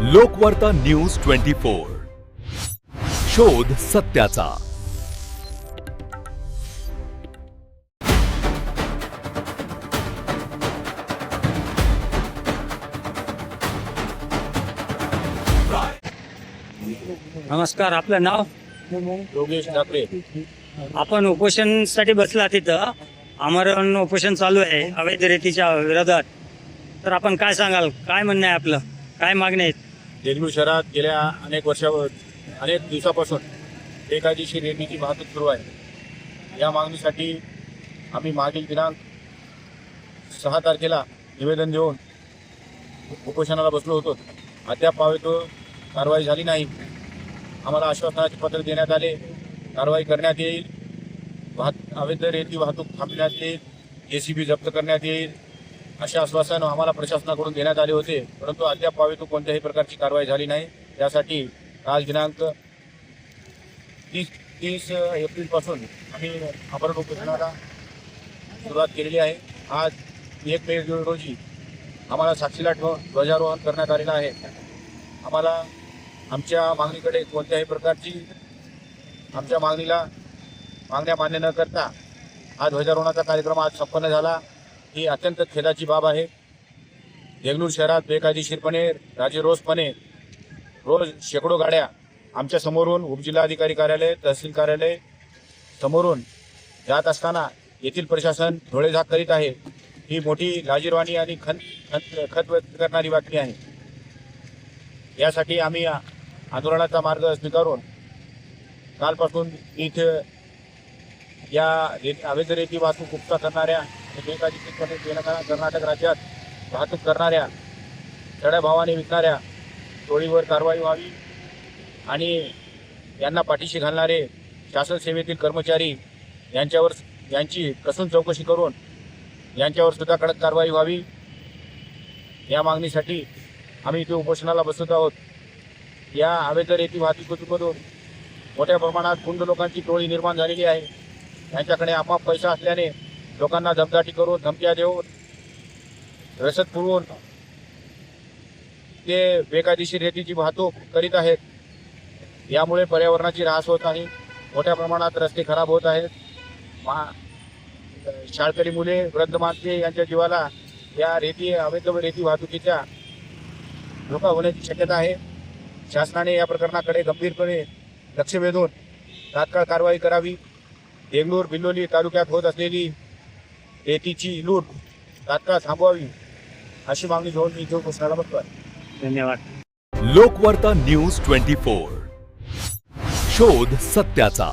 लोकवार्ता news 24 शोध सत्याचा। नमस्कार, आपलं नाव? योगेश ठाकरे। आपण उपोषणासाठी बसला तिथं आमरण उपोषण चालू आहे अवैध रेतीच्या विरोधात। तर आपण काय सांगाल, काय म्हणणं आहे आपलं, काय मागणी आहेत? देगलूर शहरात गेल्या अनेक दिवसापासून बेकायदेशीर रेतीची वाहतूक सुरू आहे। या मागणीसाठी आम्ही मागील दिनांक 6 तारखेला निवेदन देऊन उपोषणाला बसलो होतो। अद्याप कारवाई झाली नाही। आम्हाला आश्वासनाचे पत्र देण्यात आले, कारवाई करण्यात येईल, अवैध रेती वाहतूक थांबण्यात येईल, JCB जप्त करण्यात येईल असे आश्वासन आम्हाला प्रशासनाकडून देण्यात आले होते। परंतु अद्याप कोणत्याही प्रकारची कारवाई झाली नाही। त्यासाठी आज दिनांक 30 एप्रिलपासून आम्ही आमरण उपोषणाला सुरुवात केलेली आहे। आज 1 मे रोजी आम्हाला साक्षीला ध्वजारोहण करण्यात आलेलं आहे। आम्हाला आमच्या मागणीकडे कोणत्याही प्रकारची मागण्या मान्य न करता हा ध्वजारोहणाचा कार्यक्रम आज संपन्न झाला। ही अत्यंत खेदाची बाब आहे। देगलूर शहरात बेकायदेशीरपणे राजेरोसपणे रोज शेकडो गाड्या आमच्या समोरून उपजिल्हाधिकारी कार्यालय, तहसील कार्यालय समोरून जात असताना येथील प्रशासन डोळेझाक करीत आहे। ही मोठी लाजिरवाणी आणि खत व्यक्त करणारी बातमी आहे। यासाठी आम्ही आंदोलनाचा मार्ग स्वीकारून कालपासून इथे या अवैध रेती वाहतूक उपसा करणाऱ्या बेकायदेशीरपणे कर्नाटक राज्यात वाहतूक करणाऱ्या, चढ्या भावाने विकणाऱ्या टोळीवर कारवाई व्हावी आणि यांना पाठीशी घालणारे शासन सेवेतील कर्मचारी यांची कसून चौकशी करून यांच्यावर सुद्धा कडक कारवाई व्हावी। या मागणीसाठी आम्ही इथे उपोषणाला बसत आहोत। या अवैध रेती वाहतुकीमधून मोठ्या प्रमाणात गुंड लोकांची टोळी निर्माण झालेली आहे। यांच्याकडे अमाप पैसा असल्याने लोकांना दमदाटी करून, धमक्या देऊन, रसद पुरवून ते बेकायदेशीर रेतीची वाहतूक करीत आहेत। यामुळे पर्यावरणाची ऱ्हास होत आहे, मोठ्या प्रमाणात रस्ते खराब होत आहेत। शाळकरी मुले, वृद्ध माणसे यांच्या जीवाला या अवैध रेती वाहतुकीच्या धोका होण्याची शक्यता आहे। शासनाने या प्रकरणाकडे गंभीरपणे लक्ष वेधून तात्काळ कारवाई करावी। देगलूर बिलोली तालुक्यात होत असलेली रेतीची लूट तात्काळ थांबवावी अशी मागणी घेऊन मी इथे उपोषणाला बसतोय। धन्यवाद। लोकवार्ता न्यूज 24 शोध सत्याचा।